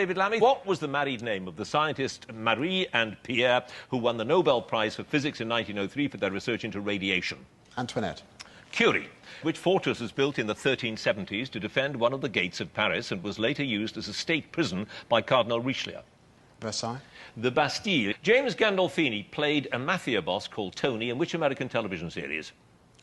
David Lammy. What was the married name of the scientists Marie and Pierre who won the Nobel Prize for Physics in 1903 for their research into radiation? Antoinette. Curie. Which fortress was built in the 1370s to defend one of the gates of Paris and was later used as a state prison by Cardinal Richelieu? Versailles. The Bastille. James Gandolfini played a mafia boss called Tony in which American television series?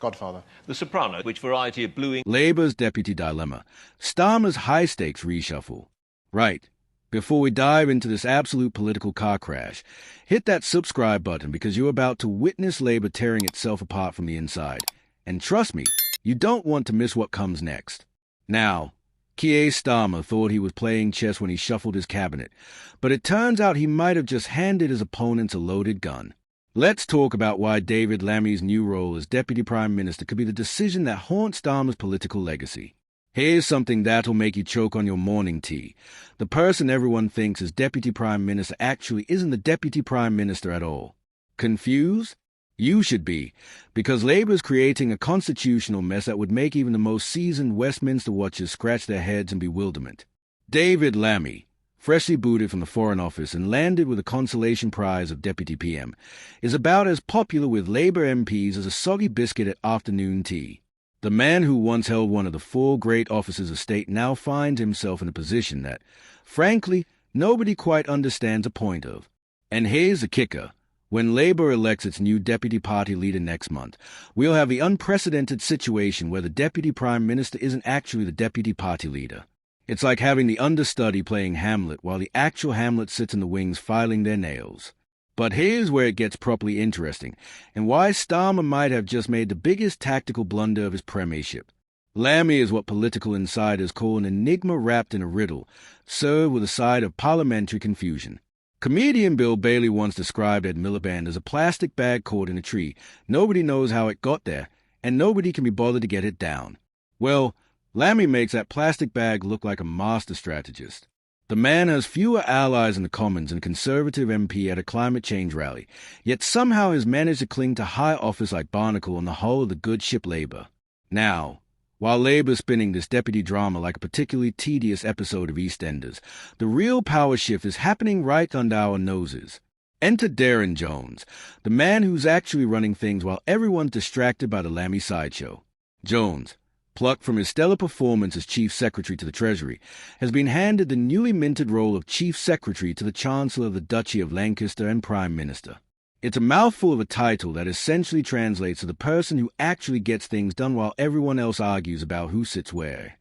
Godfather. The Soprano. Which variety of bluing? Labour's deputy dilemma. Starmer's high-stakes reshuffle. Right. Before we dive into this absolute political car crash, hit that subscribe button because you're about to witness Labour tearing itself apart from the inside. And trust me, you don't want to miss what comes next. Now, Keir Starmer thought he was playing chess when he shuffled his cabinet, but it turns out he might have just handed his opponents a loaded gun. Let's talk about why David Lammy's new role as Deputy Prime Minister could be the decision that haunts Starmer's political legacy. Here's something that'll make you choke on your morning tea. The person everyone thinks is Deputy Prime Minister actually isn't the Deputy Prime Minister at all. Confused? You should be, because Labour's creating a constitutional mess that would make even the most seasoned Westminster watchers scratch their heads in bewilderment. David Lammy, freshly booted from the Foreign Office and landed with a consolation prize of Deputy PM, is about as popular with Labour MPs as a soggy biscuit at afternoon tea. The man who once held one of the 4 great offices of state now finds himself in a position that, frankly, nobody quite understands a point of. And here's the kicker. When Labour elects its new deputy party leader next month, we'll have the unprecedented situation where the deputy prime minister isn't actually the deputy party leader. It's like having the understudy playing Hamlet while the actual Hamlet sits in the wings filing their nails. But here's where it gets properly interesting, and why Starmer might have just made the biggest tactical blunder of his premiership. Lammy is what political insiders call an enigma wrapped in a riddle, served with a side of parliamentary confusion. Comedian Bill Bailey once described Ed Miliband as a plastic bag caught in a tree. Nobody knows how it got there, and nobody can be bothered to get it down. Well, Lammy makes that plastic bag look like a master strategist. The man has fewer allies in the Commons than a Conservative MP at a climate change rally, yet somehow has managed to cling to high office like Barnacle on the hull of the good ship Labour. Now, while Labour's spinning this deputy drama like a particularly tedious episode of EastEnders, the real power shift is happening right under our noses. Enter Darren Jones, the man who's actually running things while everyone's distracted by the Lammy sideshow. Jones, plucked from his stellar performance as Chief Secretary to the Treasury, has been handed the newly minted role of Chief Secretary to the Chancellor of the Duchy of Lancaster and Prime Minister. It's a mouthful of a title that essentially translates to the person who actually gets things done while everyone else argues about who sits where.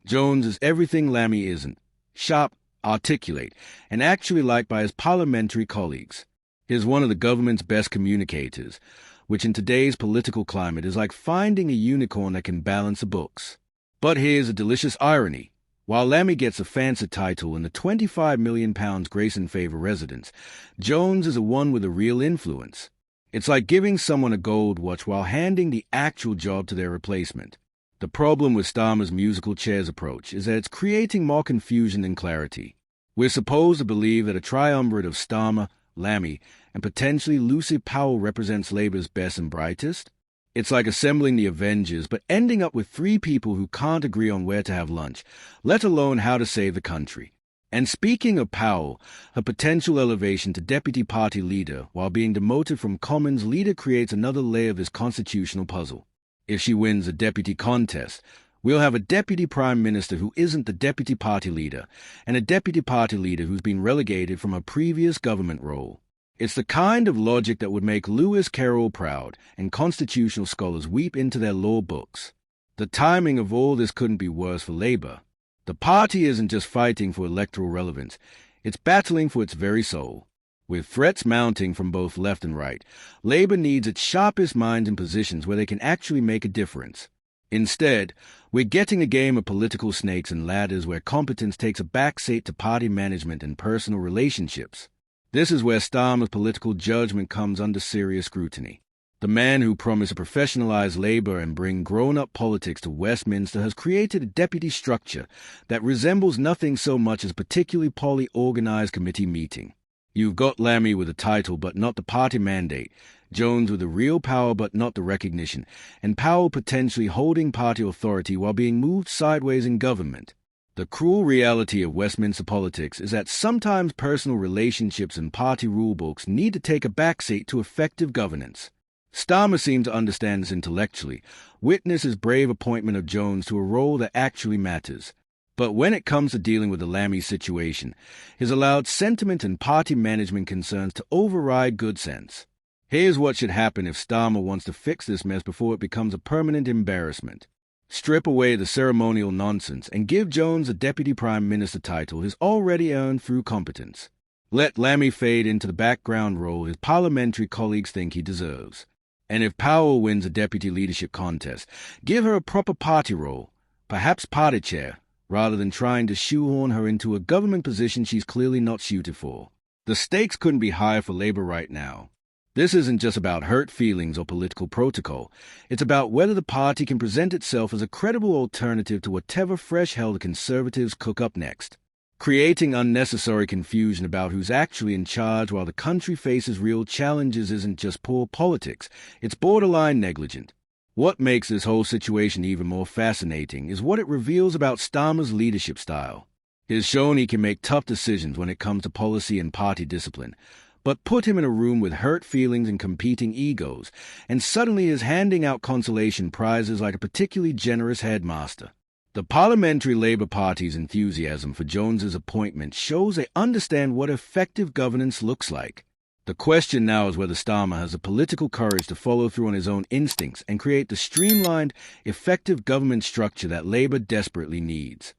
Jones is everything Lammy isn't: sharp, articulate, and actually liked by his parliamentary colleagues. He's one of the government's best communicators, which in today's political climate is like finding a unicorn that can balance the books. But here's a delicious irony. While Lammy gets a fancy title and the £25 million Grace and Favour residence, Jones is the one with a real influence. It's like giving someone a gold watch while handing the actual job to their replacement. The problem with Starmer's musical chairs approach is that it's creating more confusion than clarity. We're supposed to believe that a triumvirate of Starmer, Lammy, and potentially Lucy Powell represents Labour's best and brightest. It's like assembling the Avengers, but ending up with 3 people who can't agree on where to have lunch, let alone how to save the country. And speaking of Powell, her potential elevation to deputy party leader while being demoted from Commons leader creates another layer of this constitutional puzzle. If she wins a deputy contest, we'll have a deputy prime minister who isn't the deputy party leader, and a deputy party leader who's been relegated from a previous government role. It's the kind of logic that would make Lewis Carroll proud and constitutional scholars weep into their law books. The timing of all this couldn't be worse for Labour. The party isn't just fighting for electoral relevance, it's battling for its very soul. With threats mounting from both left and right, Labour needs its sharpest minds in positions where they can actually make a difference. Instead, we're getting a game of political snakes and ladders where competence takes a backseat to party management and personal relationships. This is where Starmer's political judgment comes under serious scrutiny. The man who promised to professionalize Labour and bring grown-up politics to Westminster has created a deputy structure that resembles nothing so much as a particularly poorly organized committee meeting. You've got Lammy with a title but not the party mandate, Jones with the real power but not the recognition, and Powell potentially holding party authority while being moved sideways in government. The cruel reality of Westminster politics is that sometimes personal relationships and party rulebooks need to take a backseat to effective governance. Starmer seemed to understand this intellectually. Witness his brave appointment of Jones to a role that actually matters. But when it comes to dealing with the Lammy situation, he's allowed sentiment and party management concerns to override good sense. Here's what should happen if Starmer wants to fix this mess before it becomes a permanent embarrassment. Strip away the ceremonial nonsense and give Jones a Deputy Prime Minister title he's already earned through competence. Let Lammy fade into the background role his parliamentary colleagues think he deserves. And if Powell wins a deputy leadership contest, give her a proper party role, perhaps party chair, rather than trying to shoehorn her into a government position she's clearly not suited for. The stakes couldn't be higher for Labour right now. This isn't just about hurt feelings or political protocol. It's about whether the party can present itself as a credible alternative to whatever fresh hell the Conservatives cook up next. Creating unnecessary confusion about who's actually in charge while the country faces real challenges isn't just poor politics, it's borderline negligent. What makes this whole situation even more fascinating is what it reveals about Starmer's leadership style. He's shown he can make tough decisions when it comes to policy and party discipline, but put him in a room with hurt feelings and competing egos, and suddenly is handing out consolation prizes like a particularly generous headmaster. The Parliamentary Labour Party's enthusiasm for Jones's appointment shows they understand what effective governance looks like. The question now is whether Starmer has the political courage to follow through on his own instincts and create the streamlined, effective government structure that Labour desperately needs.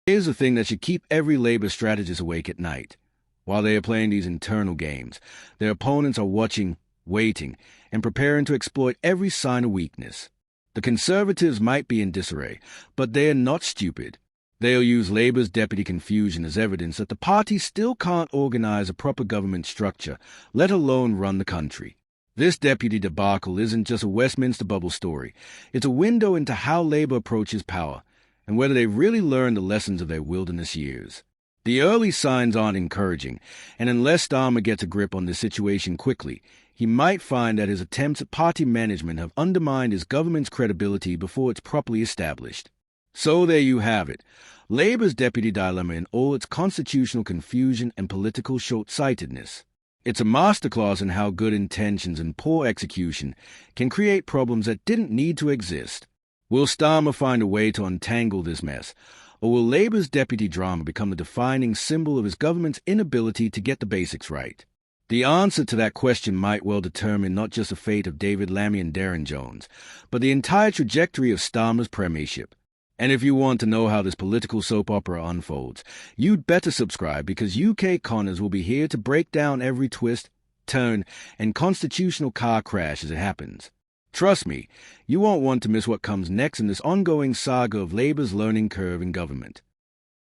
Here's the thing that should keep every Labour strategist awake at night. While they are playing these internal games, their opponents are watching, waiting, and preparing to exploit every sign of weakness. The Conservatives might be in disarray, but they are not stupid. They'll use Labour's deputy confusion as evidence that the party still can't organize a proper government structure, let alone run the country. This deputy debacle isn't just a Westminster bubble story. It's a window into how Labour approaches power, and whether they've really learned the lessons of their wilderness years. The early signs aren't encouraging, and unless Starmer gets a grip on the situation quickly, he might find that his attempts at party management have undermined his government's credibility before it's properly established. So there you have it, Labour's deputy dilemma in all its constitutional confusion and political short-sightedness. It's a masterclass in how good intentions and poor execution can create problems that didn't need to exist. Will Starmer find a way to untangle this mess, or will Labour's deputy drama become the defining symbol of his government's inability to get the basics right? The answer to that question might well determine not just the fate of David Lammy and Darren Jones, but the entire trajectory of Starmer's premiership. And if you want to know how this political soap opera unfolds, you'd better subscribe, because UK Connors will be here to break down every twist, turn, and constitutional car crash as it happens. Trust me, you won't want to miss what comes next in this ongoing saga of Labour's learning curve in government.